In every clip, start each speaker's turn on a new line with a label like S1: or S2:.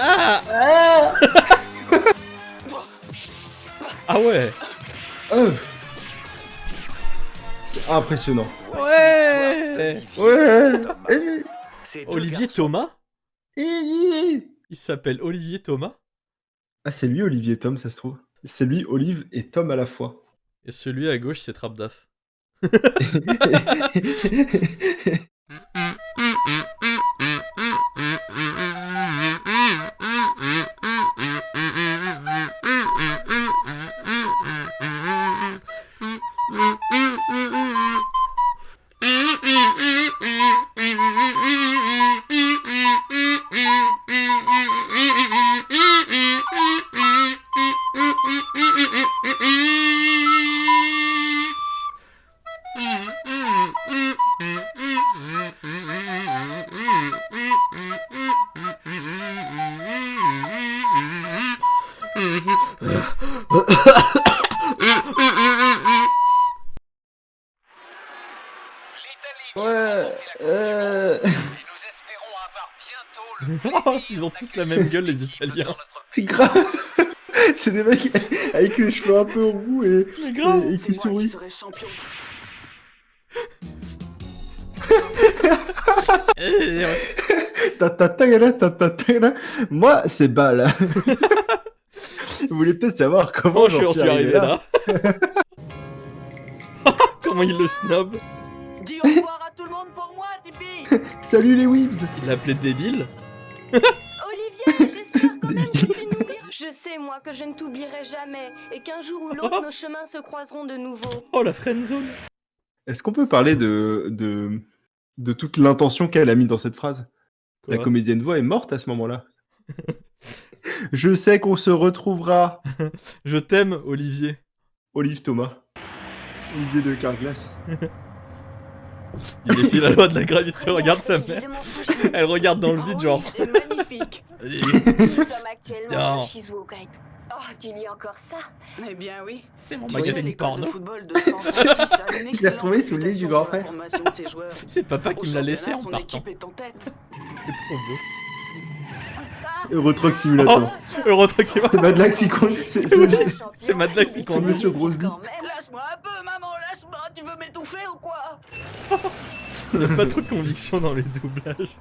S1: Ah.
S2: Ah.
S1: Ah ouais.
S2: C'est impressionnant.
S1: Ouais.
S2: Ouais.
S1: Olivier Thomas?
S2: Eh.
S1: Il s'appelle Olivier Thomas?
S2: Ah, c'est lui Olivier Tom, ça se trouve. C'est lui Olive et Tom à la fois.
S1: Et celui à gauche, c'est Trapdaf.
S2: Ouais.
S1: Ils ont tous la même gueule, les Italiens.
S2: C'est grave. C'est des mecs avec les cheveux un peu roux et qui sourient. Moi, c'est balle. Vous voulez peut-être savoir comment j'en suis arrivé là.
S1: Comment il le snob.
S3: Dis au revoir à tout le monde pour moi, Tipeee.
S2: Salut les Weebs.
S1: Il l'appelait débile.
S4: Olivier, j'espère quand même que tu n'oublieras. Je sais, moi, que je ne t'oublierai jamais et qu'un jour ou l'autre, nos chemins se croiseront de nouveau.
S1: Oh, la friendzone.
S2: Est-ce qu'on peut parler de toute l'intention qu'elle a mis dans cette phrase?
S1: Quoi?
S2: La comédienne voix est morte à ce moment-là. Je sais qu'on se retrouvera.
S1: Je t'aime, Olivier.
S2: Olive Thomas. Olivier de Carglass.
S1: Il défie la loi de la gravité, regarde sa mère. Elle regarde dans le vide, genre.
S3: C'est magnifique.
S4: Nous sommes actuellement
S1: Non.
S4: à Shizuoka. Oh, tu lis encore ça?
S3: Eh bien oui.
S1: C'est mon
S3: Tu sais,
S1: magazine
S3: l'école
S1: porno.
S3: de football de San Francisco a une
S2: Je l'ai retrouvé
S3: excellente
S2: sous le lit du
S3: réputation
S2: grand
S3: pour la
S2: frère.
S3: formation de ses joueurs.
S1: C'est papa
S3: Au
S1: qui me l'a laissé
S3: championnat,
S1: en
S3: son
S1: partant.
S3: équipe est en tête.
S1: C'est trop beau.
S2: Euro Truck Simulator.
S1: Eurotruck, c'est
S2: C'est Mad Max qui compte.
S1: C'est Mad Max qui
S2: C'est
S1: conduit.
S2: Monsieur Grosby.
S3: Lâche-moi un peu, maman, lâche-moi. Tu veux m'étouffer ou quoi?
S1: Il n'y a pas trop de conviction dans les doublages.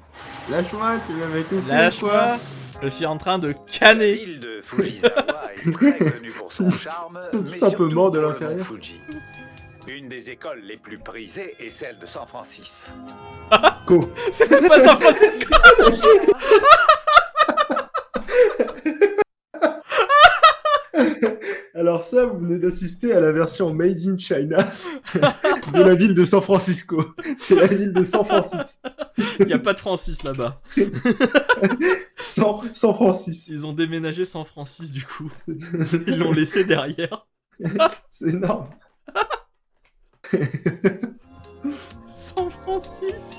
S2: Lâche-moi, tu vas m'étouffer.
S1: Lâche-moi. Je suis en train de
S5: La
S1: canner.
S5: ville de Fujisawa est très connue pour son charme,
S2: Tout
S5: mais
S2: simplement
S5: surtout
S2: de
S5: pour le
S2: l'intérieur.
S5: mont Fuji. Une des écoles les plus prisées est celle de San Francisco.
S2: Co.
S1: C'est même pas San Francisco.
S2: Alors ça, vous venez d'assister à la version Made in China de la ville de San Francisco. C'est la ville de San Francisco.
S1: Il n'y a pas de Francis là-bas.
S2: San Francisco.
S1: Ils ont déménagé San Francis du coup. Ils l'ont laissé derrière.
S2: C'est énorme.
S1: San Francis.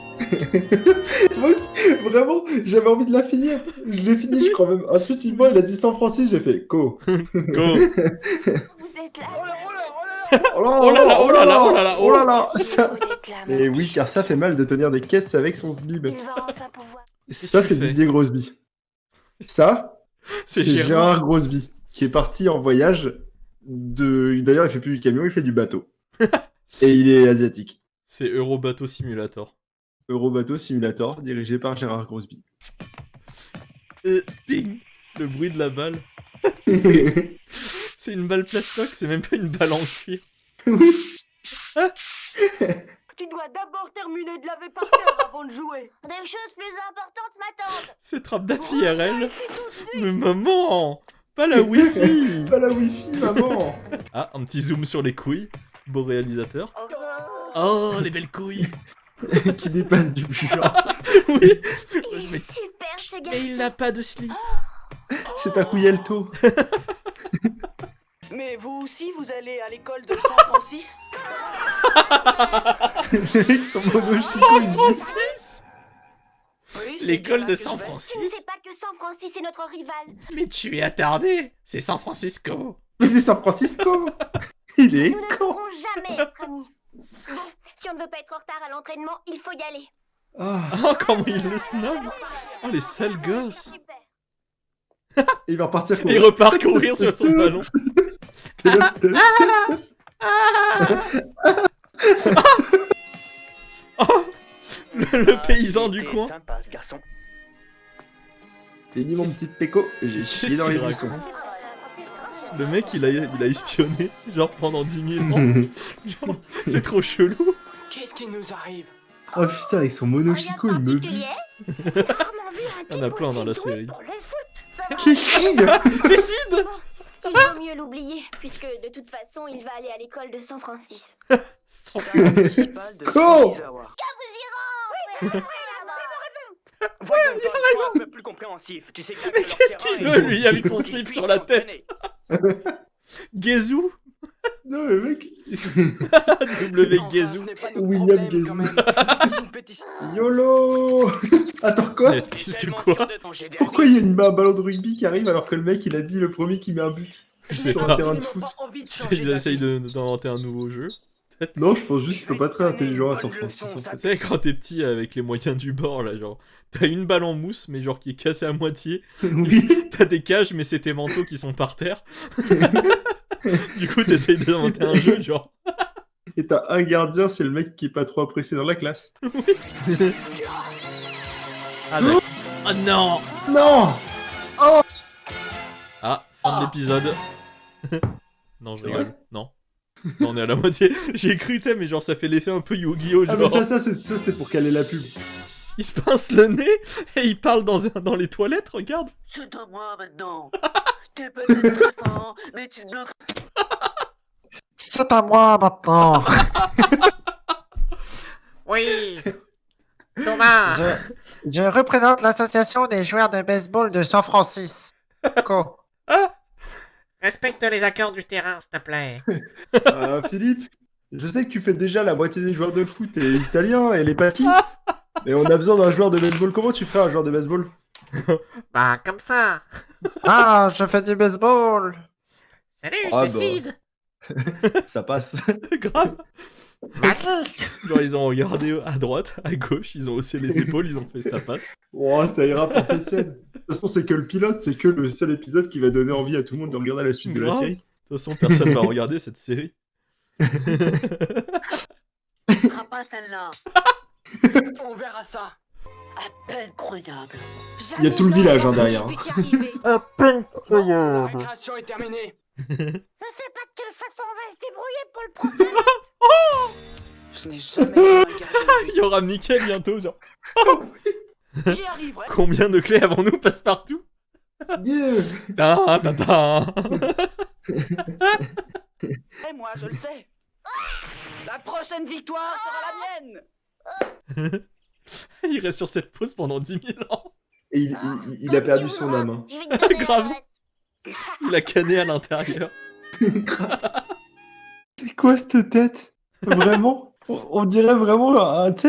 S2: Moi aussi, vraiment, j'avais envie de la finir. Je l'ai fini, je crois même. Intuitivement, il a dit San Francisco, j'ai fait Co.
S1: Go.
S4: Vous êtes là.
S2: Oh là
S1: Oh là là, oh là là, oh là là,
S2: oh là là.
S4: Si
S2: Ça-
S4: vous êtes là,
S2: Mais
S4: mon
S2: oui,
S4: petit.
S2: car ça fait mal de tenir des caisses avec son sbib.
S4: Il va enfin pouvoir.
S2: Ça,
S1: que
S2: c'est
S1: tu fais
S2: Didier Grosby. Ça, c'est Gérard Grosby, qui est parti en voyage de... D'ailleurs, il fait plus du camion, il fait du bateau. Et il est asiatique.
S1: C'est Eurobateau Simulator.
S2: Eurobateau Simulator, dirigé par Gérard Grosby.
S1: Ping. Le bruit de la balle. C'est une balle plastoc, c'est même pas une balle en cuir.
S3: Tu dois d'abord terminer de laver par terre avant de jouer.
S4: Des choses plus importantes m'attendent.
S1: C'est Trapdaf IRL. Mais maman, pas la Wi-Fi.
S2: Pas la Wi-Fi, maman.
S1: Ah, un petit zoom sur les couilles. Beau réalisateur. Oh, les belles couilles.
S2: Qui dépasse du genre.
S1: Oui.
S4: Il est
S1: Mais-
S4: super, ce
S1: Mais
S4: garçon.
S1: il n'a pas de slip.
S2: C'est un couillelto.
S3: Mais vous aussi, vous allez à l'école de San Francisco?
S2: Avec son monocycle.
S1: San Francis.
S3: Oui, c'est
S1: L'école
S3: bien
S1: de
S3: là que
S1: San
S3: je vais.
S4: Tu ne
S1: Francis.
S4: sais pas que San Francisco est notre rival.
S1: Mais tu es attardé. C'est San Francisco.
S2: Mais c'est San Francisco. Il est
S4: Nous ne
S2: con.
S4: pourrons jamais être amis. Bon, si on ne veut pas être en retard à l'entraînement, il faut y aller.
S2: Ah.
S1: Oh, comment il le snob. Oh, les sales gosses.
S4: Super.
S2: Et il va repartir
S1: Et il
S2: courir.
S1: repart courir sur son ballon. Oh, le paysan du coin.
S6: Sympa, ce garçon.
S2: T'es dit mon petit péco, j'ai chié dans les
S1: Qu'est-ce qu'il
S2: buissons.
S1: Le mec, il a espionné, genre pendant 10 000 ans. Genre, c'est trop chelou.
S6: Qu'est-ce qui nous arrive?
S2: Oh putain, avec son monochico, il me bute.
S1: Il y en a plein dans la série.
S2: Qui King
S1: C'est Sid.
S4: Il vaut mieux l'oublier, puisque de toute façon, il va aller à l'école de San Francisco.
S2: Ko
S6: Voyons, toi, un peu plus compréhensif. Tu sais bien que
S1: Mais
S6: leur
S1: qu'est-ce
S6: terrain
S1: qu'il
S6: est
S1: veut, lui,
S6: petit
S1: avec
S6: pour
S1: son
S6: qu'ils
S1: slip
S6: puissent
S1: sur la
S6: s'entraîner.
S1: Gezou.
S2: Non mais mec.
S1: W
S6: Enfin,
S1: Gezou.
S6: ce n'est pas notre
S2: William
S6: problème,
S2: Gezou.
S6: quand même. Une pétition.
S2: YOLO. Attends quoi?
S1: Mais qu'est-ce que
S6: Tellement
S1: quoi?
S6: sûr de danger derrière.
S2: Pourquoi il y a un ballon de rugby qui arrive alors que le mec il a dit le premier qui met un but?
S1: Je
S6: Je
S1: sais
S6: n'ai
S2: Sur un
S1: pas.
S2: terrain de
S6: absolument
S2: foot.
S6: pas envie de changer
S1: Ils essayent
S6: d'avis.
S1: d'inventer un nouveau jeu.
S2: Non, je pense juste qu'ils sont pas très intelligents à San Francisco.
S1: Tu sais, quand t'es petit avec les moyens du bord, là, genre, t'as une balle en mousse, mais genre qui est cassée à moitié.
S2: Oui.
S1: T'as des cages, mais c'est tes manteaux qui sont par terre. Du coup, t'essayes d'inventer un jeu, genre.
S2: Et t'as un gardien, c'est le mec qui est pas trop apprécié dans la classe.
S1: Ah, d'accord. Oh non!
S2: Non.
S1: Ah, fin de l'épisode. Non, je
S2: C'est
S1: rigole.
S2: vrai
S1: Non. Non, on est à la moitié. J'ai cru, tu sais, mais genre, ça fait l'effet un peu Yu-Gi-Oh!
S2: Ah mais
S1: Genre,
S2: ça c'était pour caler la pub.
S1: il se pince le nez et il parle dans les toilettes, regarde.
S7: C'est à moi maintenant. T'es peut-être très fort, mais tu ne bloques.
S8: C'est à moi maintenant.
S9: Oui. Thomas.
S8: Je représente l'association des joueurs de baseball de San Francisco.
S9: Respecte les accords du terrain, s'il te plaît.
S2: Philippe, je sais que tu fais déjà la moitié des joueurs de foot et les Italiens et les papis. Mais on a besoin d'un joueur de baseball. Comment tu ferais un joueur de baseball?
S9: Bah, comme ça.
S8: Ah, je fais du baseball.
S9: Salut,
S2: Ah,
S9: c'est
S2: bah.
S9: Sid.
S2: Ça passe.
S1: Grave.
S9: Maggie.
S1: Genre, ils ont regardé à droite, à gauche, ils ont haussé les épaules, ils ont fait ça passe.
S2: Oh, ça ira pour cette scène. De toute façon, c'est que le pilote, c'est que le seul épisode qui va donner envie à tout le monde de regarder la suite de la
S1: Grave.
S2: série.
S1: De toute façon, personne va regarder cette série.
S7: Ah, pas celle-là.
S6: On verra ça.
S7: À peine croyable.
S2: Il y a tout le village, hein, derrière.
S8: À peine
S6: La
S8: croyable.
S6: récréation est terminée.
S3: Je sais pas de quelle façon on va se débrouiller pour le prendre.
S7: Je n'ai jamais vu un gardien
S1: Il y aura Mickey bientôt, genre.
S6: J'y arriverai.
S1: Combien de clés avons-nous passe-partout?
S2: Yeah.
S1: Ta, ta, ta.
S6: Et moi, je le sais. La prochaine victoire sera la mienne.
S1: Il reste sur cette pause pendant 10 000 ans.
S2: Et il a perdu son âme. Hein.
S3: Je vais te donner
S1: Grave.
S3: l'adresse.
S1: Il a canné à l'intérieur.
S2: C'est quoi cette tête? Vraiment? On dirait vraiment, tu sais,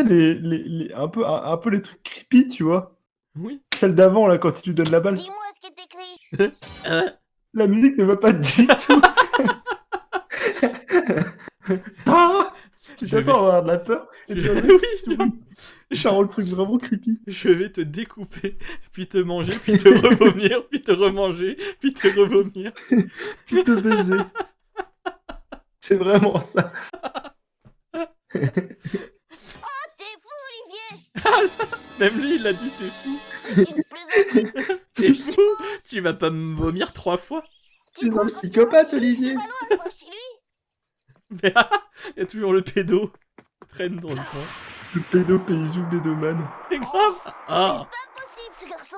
S2: un peu les trucs creepy, tu vois.
S1: Oui.
S2: Celle d'avant, là, quand il lui donne la balle.
S3: Dis-moi ce qui est écrit.
S2: La musique ne va pas du tout. Ah, tu
S1: Je vais-
S2: t'attends à avoir de la peur et tu vas
S1: Oui, c'est
S2: souris. Ça rend le truc vraiment creepy.
S1: Je vais te découper, puis te manger, puis te revomir, puis te remanger, puis te revomir.
S2: Puis te baiser. C'est vraiment ça.
S3: T'es fou, Olivier.
S1: Même lui, il a dit, t'es fou.
S3: C'est une plaisanterie.
S1: T'es fou. Tu vas pas me vomir 3 fois.
S2: Tu es un psychopathe, Olivier.
S3: Pas loin, moi, chez lui.
S1: Mais il y a toujours le pédo qui traîne dans le coin.
S2: Le pédo-paysou bédoman.
S1: C'est grave. Ah.
S3: Impossible, ce garçon.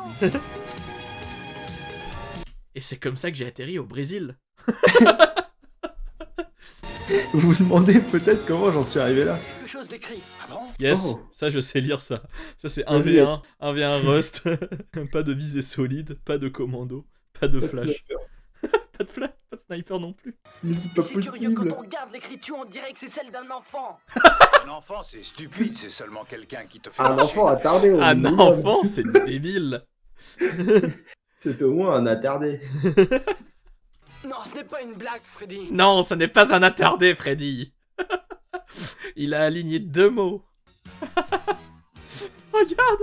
S1: Et c'est comme ça que j'ai atterri au Brésil.
S2: Vous vous demandez peut-être comment j'en suis arrivé là.
S6: Quelque chose d'écrit. Ah bon?
S1: Yes,
S2: Oh.
S1: ça je sais lire ça. Ça c'est
S2: Vas-y.
S1: 1v1, 1v1 Rust. Pas de visée solide, pas de commando, pas de flash. Pas de flash, pas de sniper non plus.
S2: Mais c'est pas
S6: C'est curieux,
S2: possible.
S6: quand on regarde l'écriture, on dirait que c'est celle d'un enfant.
S5: Un enfant, c'est stupide, c'est seulement quelqu'un qui te fait
S2: Un
S5: marcher.
S2: enfant attardé au
S1: Un
S2: minimum.
S1: enfant, c'est débile.
S2: C'est au moins un attardé.
S6: Non, ce n'est pas une blague, Freddy.
S1: Non, ce n'est pas un attardé, Freddy. Il a aligné 2 mots. Regarde,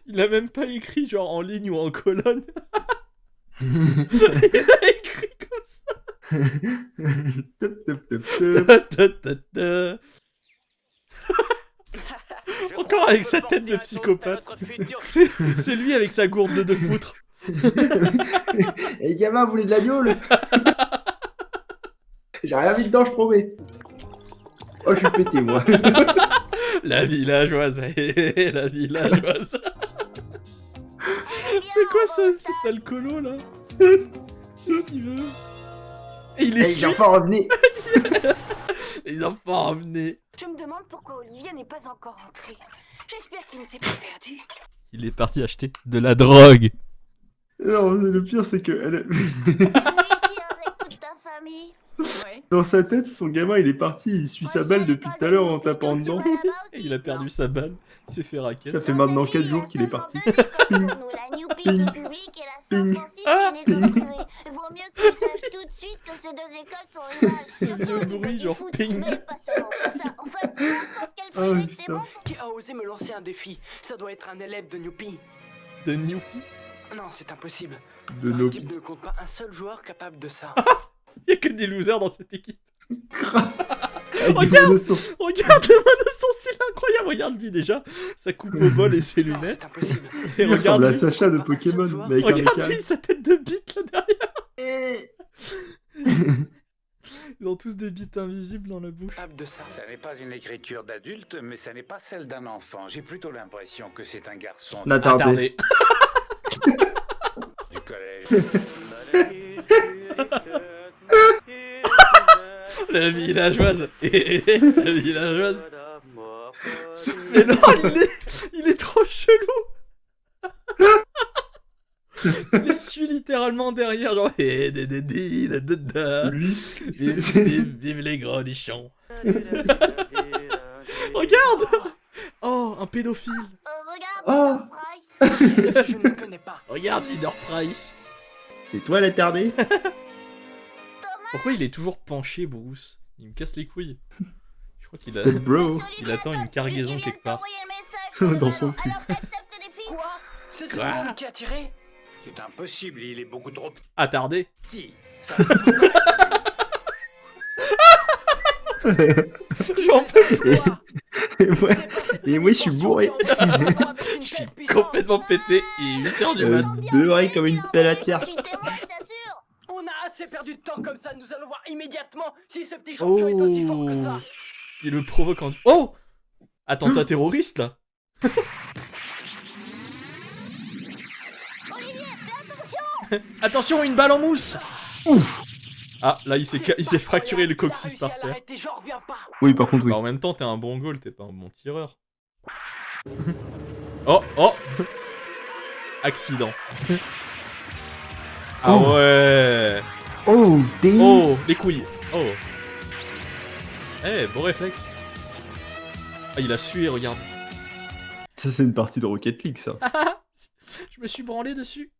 S1: il a même pas écrit genre en ligne ou en colonne. Il a écrit comme ça.
S2: Top, top, top, top.
S1: Encore avec sa tête de psychopathe. C'est lui avec sa gourde de foutre.
S2: Et gamin, vous voulez de l'agneau le... J'ai rien mis dedans, je promets. Oh, je suis pété, moi.
S1: La villageoise. La villageoise. C'est quoi cet alcoolo là? Qu'est-ce qu'il veut? Et il est
S2: Les enfants, revenez.
S1: Les enfants, revenez.
S4: Je me demande pourquoi Olivier n'est pas encore rentré. J'espère qu'il ne s'est pas perdu.
S1: Il est parti acheter de la drogue.
S2: Non, le pire, c'est que... Elle...
S4: ici avec toute ta famille.
S6: Ouais.
S2: Dans sa tête, son gamin, il est parti, il suit sa balle depuis tout à l'heure en tapant dedans.
S1: Et il a perdu sa balle. Il s'est fait raquette.
S2: Ça fait maintenant 4 jours qu'il est parti.
S4: Ping. Ping.
S2: Ping.
S4: Ah,
S2: ping.
S4: Vaut mieux que tu saches tout de suite que ces deux écoles sont rivales.
S2: C'est
S4: Surtout
S1: le
S4: au niveau
S1: bruit,
S4: du
S1: genre
S4: foot,
S1: ping.
S4: mais pas seulement pour ça. En fait, n'importe quel
S2: Oh,
S4: projet, c'est
S2: putain.
S4: bon.
S6: Qui a osé me lancer un défi? Ça doit être un élève de Newpie.
S1: De Newpie.
S6: Non, c'est impossible.
S2: De
S6: Cette
S2: nos
S6: équipe ne compte pas un seul joueur capable de ça.
S1: Il y a que des losers dans cette équipe.
S2: Avec des
S1: Regarde.
S2: monosons.
S1: Regarde le monosson, c'est incroyable. Regarde lui déjà. Sa coupe au bol et ses
S6: Non,
S1: lunettes.
S6: c'est impossible.
S1: Et
S2: Il ressemble à
S1: regarde lui.
S2: Sacha de Pokémon, mais avec un
S1: Regarde
S2: écaille.
S1: lui, sa tête de bite là derrière. Ils ont tous des bites invisibles dans la bouche.
S6: Capable de ça.
S5: Ça n'est pas une écriture d'adulte, mais ça n'est pas celle d'un enfant. J'ai plutôt l'impression que c'est un garçon
S2: N'attardez.
S5: du collège.
S1: La villageoise. La villageoise. Mais non, il est trop chelou. Il suit littéralement derrière, genre.
S2: Lui,
S1: Vive les grenichons. Regarde. Oh, un pédophile.
S4: Regarde,
S2: Oh.
S4: Price.
S6: Je ne connais pas.
S1: Regarde Leader Price.
S2: C'est toi l'attardé.
S1: Pourquoi il est toujours penché, Bruce? Il me casse les couilles. Je crois qu'il a...
S2: Bro.
S1: Il attend une cargaison quelque part.
S2: Dans son cul.
S6: Quoi? C'est
S1: Quoi?
S6: celui qui a tiré?
S5: C'est impossible, il est beaucoup trop
S1: Attardé.
S5: petit. Ça...
S1: J'en peux plus.
S2: Et moi, je suis bourré.
S1: Je suis complètement pété. Il est 8h du mat.
S2: Beurré comme une pelle à pierre.
S4: Je suis témoin, je t'assure.
S6: On a assez perdu de temps comme ça, nous allons voir immédiatement si ce petit champion est aussi fort que ça.
S1: Il le provoque en... Oh! Attentat terroriste, là.
S4: Olivier, fais attention.
S1: Attention, une balle en mousse.
S2: Ouf.
S1: Ah, là, il s'est fracturé le coccyx par terre.
S6: J'en reviens pas.
S2: Oui, par contre, oui.
S1: Bah, en même temps, t'es un bon goal, t'es pas un bon tireur. Oh, oh. Accident. Ah
S2: Oh.
S1: ouais.
S2: Oh, damn.
S1: Oh, les couilles. Oh. Eh, bon réflexe. Ah, il a sué, regarde.
S2: Ça, c'est une partie de Rocket League, ça.
S1: Je me suis branlé dessus.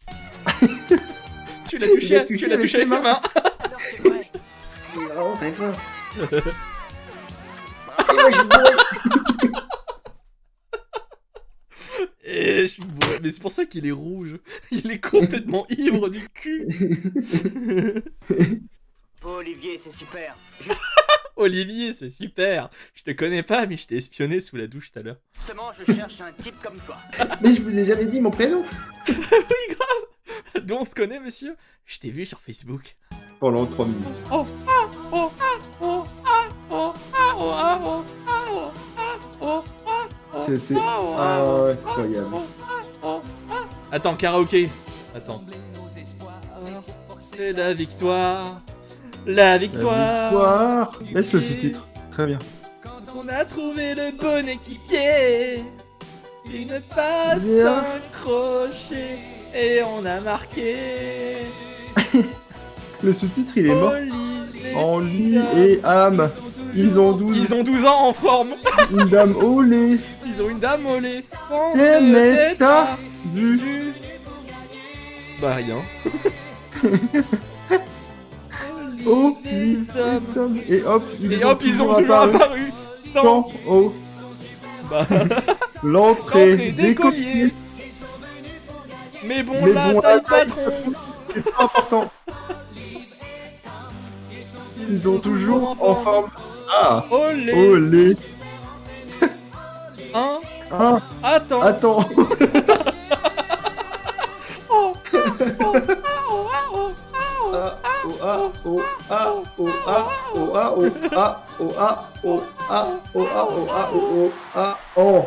S1: Tu l'as touché, tu l'as touché avec ses mains.
S6: Alors c'est vrai.
S2: Il est vraiment très fort. Et moi, je suis bourré.
S1: Et je suis bourré. Mais c'est pour ça qu'il est rouge. Il est complètement ivre du cul.
S6: Olivier, c'est super.
S1: Olivier, c'est super. Je te connais pas, mais je t'ai espionné sous la douche tout à l'heure.
S6: Justement, je cherche un type comme toi.
S2: Mais je vous ai jamais dit mon prénom.
S1: Oui, grave. D'où on se connaît, monsieur? Je t'ai vu sur Facebook.
S2: Pendant 3 minutes.
S1: Oh, ah, oh, ah, oh, ah, oh, ah, oh, ah, oh, ah, oh, ah, oh, ah, oh,
S2: C'était
S1: ah,
S2: incroyable.
S1: Attends, karaoké. Attends. C'est la victoire. La victoire.
S2: Victoire. Laisse le sous-titre. Très bien.
S1: On a trouvé le bon équipier. Une passe,
S2: Bien.
S1: un crochet. Et on a marqué.
S2: Le sous-titre, il est mort.
S1: Olivier.
S2: En lit et âme. Ils ont 12.
S1: Ils ont 12 ans en forme.
S2: Une dame au lait.
S1: Ils ont une dame au lait.
S2: Et n'est pas vu.
S1: Bah rien.
S2: Oh,
S1: Tom.
S2: et hop,
S1: Et hop, ils ont toujours apparu dans
S2: au
S1: bah,
S2: l'entrée
S1: l'entrée
S2: des
S1: des colliers. Mais bon,
S2: Mais
S1: la
S2: bon,
S1: taille
S2: la taille,
S1: patron.
S2: C'est pas important. Ils sont toujours en forme. Ah.
S1: Olé.
S2: Olé.
S1: Un.
S2: Ah.
S1: Attends.
S2: Attends.
S1: Oh.
S2: Oh.